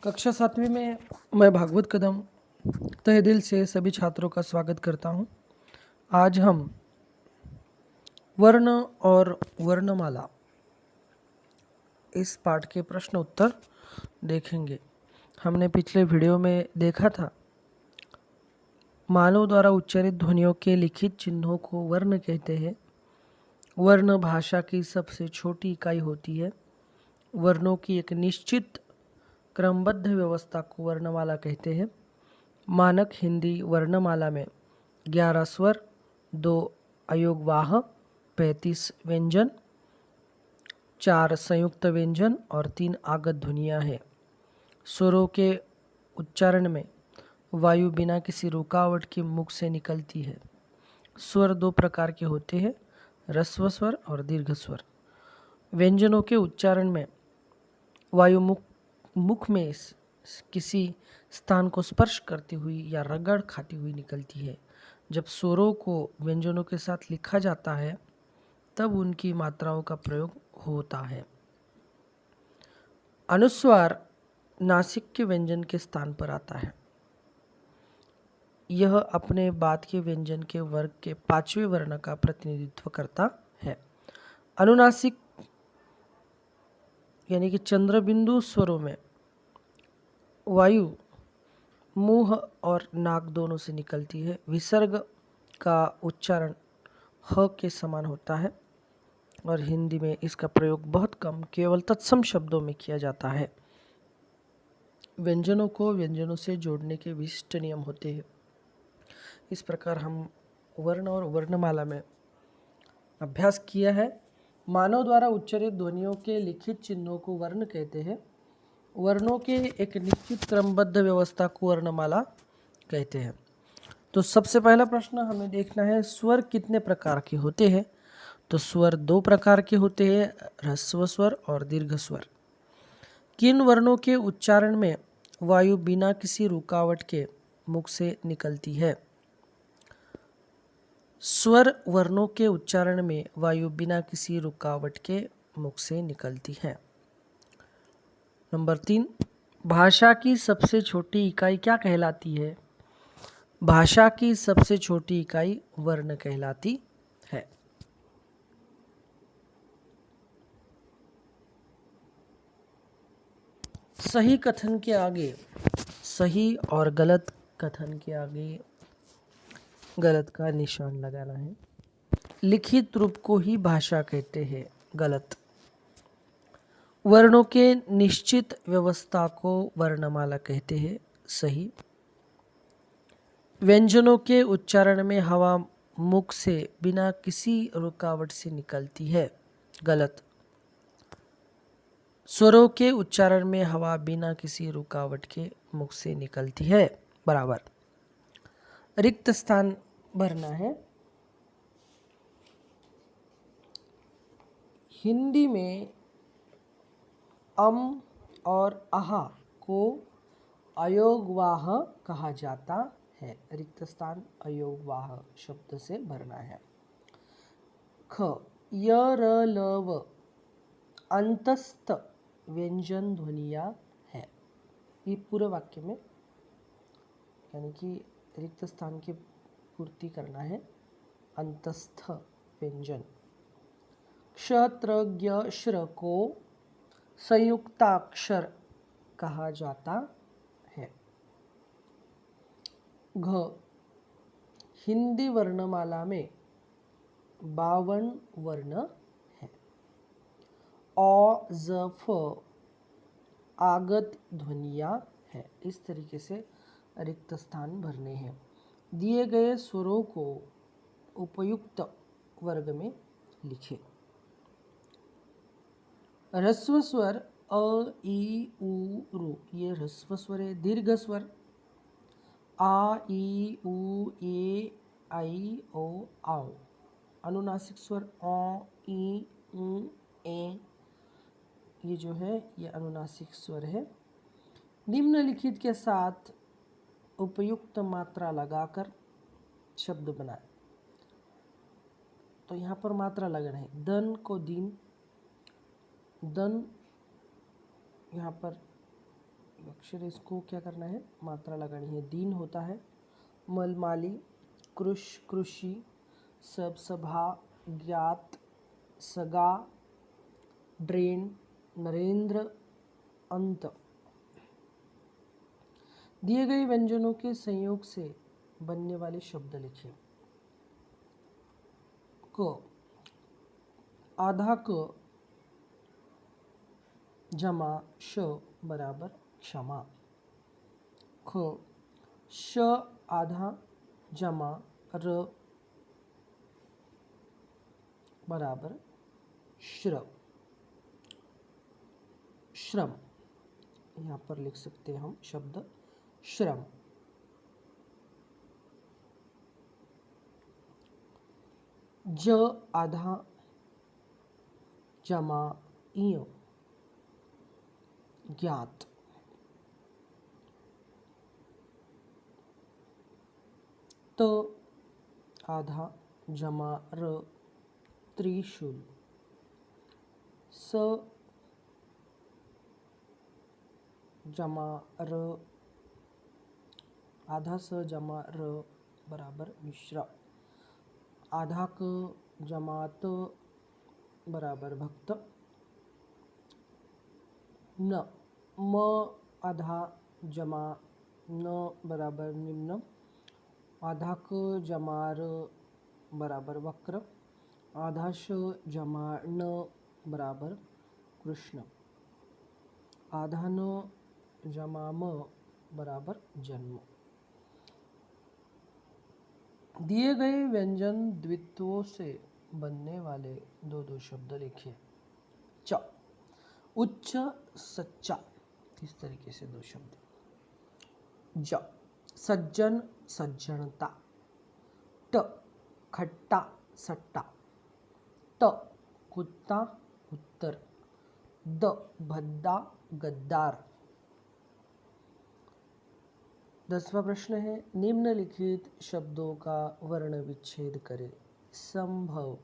कक्षा 7वीं में मैं भागवत कदम तहे दिल से सभी छात्रों का स्वागत करता हूं। आज हम वर्ण और वर्णमाला इस पाठ के प्रश्न उत्तर देखेंगे। हमने पिछले वीडियो में देखा था मानव द्वारा उच्चारित ध्वनियों के लिखित चिन्हों को वर्ण कहते हैं। वर्ण भाषा की सबसे छोटी इकाई होती है। वर्णों की एक निश्चित क्रमबद्ध व्यवस्था को वर्णमाला कहते हैं। मानक हिंदी वर्णमाला में 11 स्वर, 2 अयोगवाह, 35 व्यंजन, 4 संयुक्त व्यंजन और 3 आगत ध्वनियाँ हैं। स्वरों के उच्चारण में वायु बिना किसी रुकावट के मुख से निकलती है। स्वर 2 प्रकार के होते हैं, ह्रस्व स्वर और दीर्घ स्वर। व्यंजनों के उच्चारण में वायु मुख में किसी स्थान को स्पर्श करती हुई या रगड़ खाती हुई निकलती है। जब स्वरों को व्यंजनों के साथ लिखा जाता है तब उनकी मात्राओं का प्रयोग होता है। अनुस्वार नासिक के व्यंजन के स्थान पर आता है। यह अपने बाद के व्यंजन के वर्ग के 5वें वर्ण का प्रतिनिधित्व करता है। अनुनासिक यानी कि चंद्रबिंदु स्वरों में वायु मुंह और नाक दोनों से निकलती है। विसर्ग का उच्चारण ह के समान होता है और हिंदी में इसका प्रयोग बहुत कम, केवल तत्सम शब्दों में किया जाता है। व्यंजनों को व्यंजनों से जोड़ने के विशिष्ट नियम होते हैं। इस प्रकार हम वर्ण और वर्णमाला में अभ्यास किया है। मानव द्वारा उच्चारित ध्वनियों के लिखित चिन्हों को वर्ण कहते हैं। वर्णों के एक निश्चित क्रमबद्ध व्यवस्था को वर्णमाला कहते हैं। तो सबसे पहला प्रश्न हमें देखना है, स्वर कितने प्रकार के होते हैं। तो स्वर 2 प्रकार के होते हैं, ह्रस्व स्वर और दीर्घ स्वर। किन वर्णों के उच्चारण में वायु बिना किसी रुकावट के मुख से निकलती है। स्वर वर्णों के उच्चारण में वायु बिना किसी रुकावट के मुख से निकलती है। नंबर 3, भाषा की सबसे छोटी इकाई क्या कहलाती है। भाषा की सबसे छोटी इकाई वर्ण कहलाती है। सही कथन के आगे, सही और गलत कथन के आगे गलत का निशान लगाना है। लिखित रूप को ही भाषा कहते हैं, गलत। वर्णों के निश्चित व्यवस्था को वर्णमाला कहते हैं, सही। व्यंजनों के उच्चारण में हवा मुख से बिना किसी रुकावट से निकलती है, गलत। स्वरों के उच्चारण में हवा बिना किसी रुकावट के मुख से निकलती है, बराबर। रिक्त स्थान भरना है। हिंदी में अम और आहा को अयोगवाह कहा जाता है। रिक्त स्थान अयोगवाह शब्द से भरना है। ख, य, र, ल, व अंतस्थ व्यंजन ध्वनियाँ है। ये पूरे वाक्य में यानी कि रिक्त स्थान की पूर्ति करना है। अंतस्थ व्यंजन। क्ष, त्र, ज्ञ, श्र को संयुक्ताक्षर कहा जाता है। घ, हिंदी वर्णमाला में 52 वर्ण है। अ, ज, फ आगत ध्वनियाँ है। इस तरीके से रिक्त स्थान भरने हैं। दिए गए स्वरों को उपयुक्त वर्ग में लिखें। ह्रस्व स्वर अ, ई, उ, रू, ये ह्रस्व स्वर है। दीर्घ स्वर आ, ई, उ, ए, आई, ओ, आओ। अनुनासिक स्वर अ, ई, उ, ए, ये जो है ये अनुनासिक स्वर है। निम्नलिखित के साथ उपयुक्त मात्रा लगाकर शब्द बनाएं। तो यहाँ पर मात्रा लगाना है। दन को दिन, दन यहाँ पर अक्षर इसको क्या करना है, मात्रा लगानी है। दीन होता है मल माली, कृश कृषि, सब सभा, ज्ञात, सगा, ड्रेन, नरेंद्र, अंत। दिए गए व्यंजनों के संयोग से बनने वाले शब्द लिखिए। क, आधा क जमा श बराबर क्षमा। ख, श आधा जमा र बराबर श्रम। श्रम यहाँ पर लिख सकते हैं हम शब्द श्रम। ज आधा जमा इय ज्ञात। त आधा जमा र त्रिशूल। स जमा र आधा स जमा र बराबर मिश्रा। आधा क जमा त बराबर भक्त। न, म आधा जमा न बराबर निम्न। आधा क जमा र बराबर वक्र। आधा श जमा न बराबर कृष्ण। आधा न जमा म बराबर जन्म। दिए गए व्यंजन द्वित्वों से बनने वाले दो दो शब्द लिखिए। च, उच्च सच्चा, इस तरीके से दो शब्द। ज, सज्जन सज्जनता। ट, खट्टा सट्टा। त, कुत्ता उत्तर। द, भद्दा गद्दार। 10वां प्रश्न है, निम्नलिखित शब्दों का वर्ण विच्छेद करें। संभव,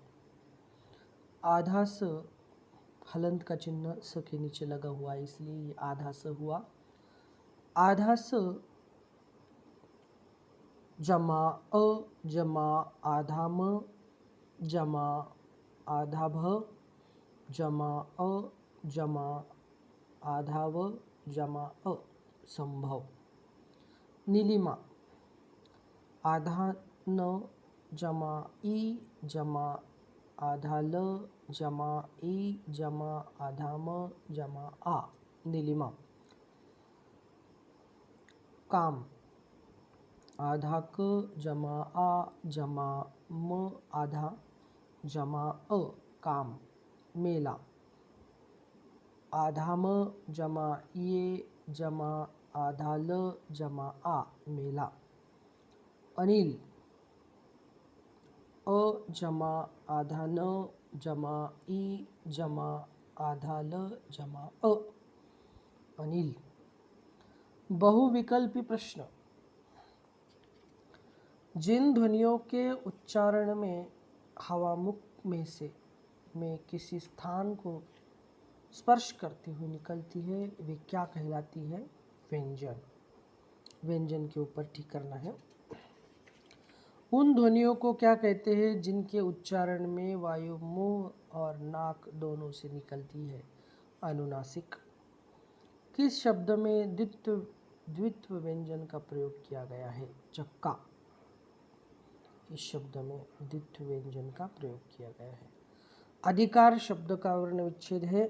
आधा स, हलंत का चिन्ह स के नीचे लगा हुआ है इसलिए ये आधा स हुआ। आधा स जमा अ जमा आधा म जमा आधा भ जमा अ जमा आधा व जमा अ संभव। नीलिमा, आधा न जमा ई जमा आधा ल जमा ई जमा आधा म जमा आ नीलिमा। काम, आधा क जमा आ जमा म आधा जमा अ काम मेला। आधा म जमा ये जमा आधा ल जमा आ मेला। अनिल, अ जमा आधा न जमा ई जमा आधा ल जमा अ अनिल। बहुविकल्पी प्रश्न, जिन ध्वनियों के उच्चारण में हवा मुख में से में किसी स्थान को स्पर्श करते हुए निकलती है वे क्या कहलाती है? व्यंजन। व्यंजन के ऊपर ठीक करना है। उन ध्वनियों को क्या कहते हैं जिनके उच्चारण में वायु मुंह और नाक दोनों से निकलती है? अनुनासिक। किस शब्द में द्वित्व व्यंजन का प्रयोग किया गया है? चक्का। इस शब्द में द्वित्व व्यंजन का प्रयोग किया गया है। अधिकार शब्द का वर्ण विच्छेद है।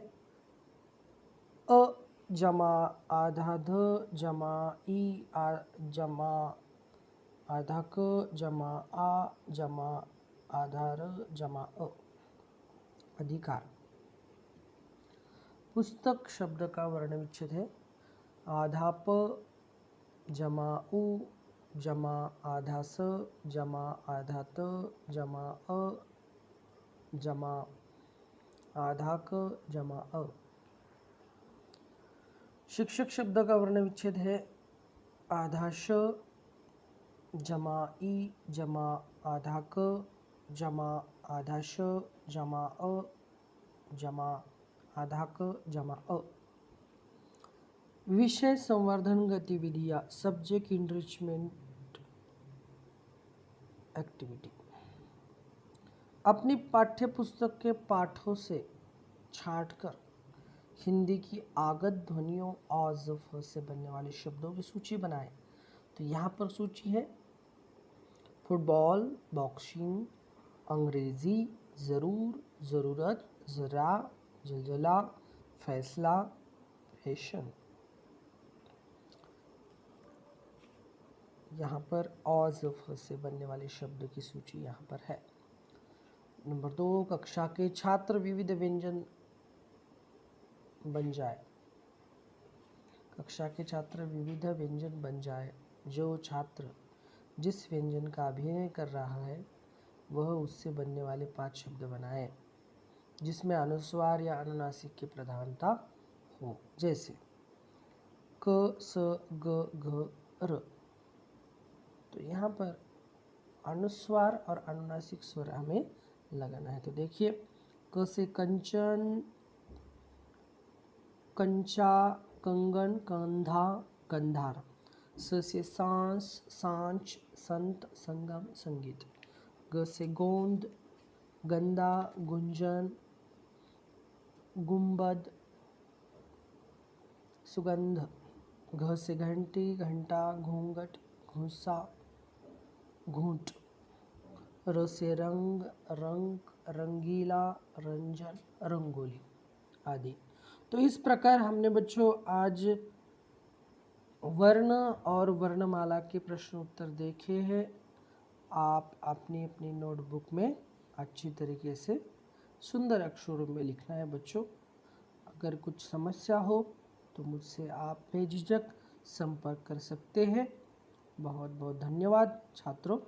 अ जमा आधा ध जमा ई जमा आधा क जमा आ जमा आधा र जमा अ अधिकार। पुस्तक शब्द का वर्ण विच्छेद है। आधा प जमा उ जमा आधा स जमा आधा त जमा अ जमा आधा क जमा अ। शिक्षक शब्द का वर्ण विच्छेद है। आधा श जमा ई जमा आधा क जमा आधा श जमा अ जमा आधा क जमा अ। विषय संवर्धन गतिविधियाँ, सब्जेक्ट इनरिचमेंट एक्टिविटी। अपनी पाठ्य पुस्तक के पाठों से छांटकर हिंदी की आगत ध्वनियों और ज़ से बनने वाले शब्दों की सूची बनाएं। तो यहाँ पर सूची है फुटबॉल, बॉक्सिंग, अंग्रेज़ी, ज़रूर, ज़रूरत, ज़रा, जलजला, फैसला, फैशन। यहाँ पर औज़ से बनने वाले शब्द की सूची यहाँ पर है। नंबर 2, कक्षा के छात्र विविध व्यंजन बन जाए। कक्षा के छात्र विविध व्यंजन बन जाए। जो छात्र जिस व्यंजन का अभिनय कर रहा है वह उससे बनने वाले 5 शब्द बनाए जिसमें अनुस्वार या अनुनासिक की प्रधानता हो, जैसे क, स, ग, घ, र। तो यहाँ पर अनुस्वार और अनुनासिक स्वर हमें लगाना है। तो देखिए, क से कंचन, कंचा, कंगन, कंधा, कंधार। स से सांस, सांच, संत, संगम, संगीत। ग से गोंद, गंदा, गुंजन, गुंबद, सुगंध। घ से घंटी, घंटा, घूंघट, घूंसा, घूंट। र से रंग, रंग, रंगीला, रंजन, रंगोली आदि। तो इस प्रकार हमने बच्चों आज वर्ण और वर्णमाला के प्रश्न उत्तर देखे हैं। आप अपनी अपनी नोटबुक में अच्छी तरीके से सुंदर अक्षरों में लिखना है बच्चों। अगर कुछ समस्या हो तो मुझसे आप बेझिझक संपर्क कर सकते हैं। बहुत बहुत धन्यवाद छात्रों।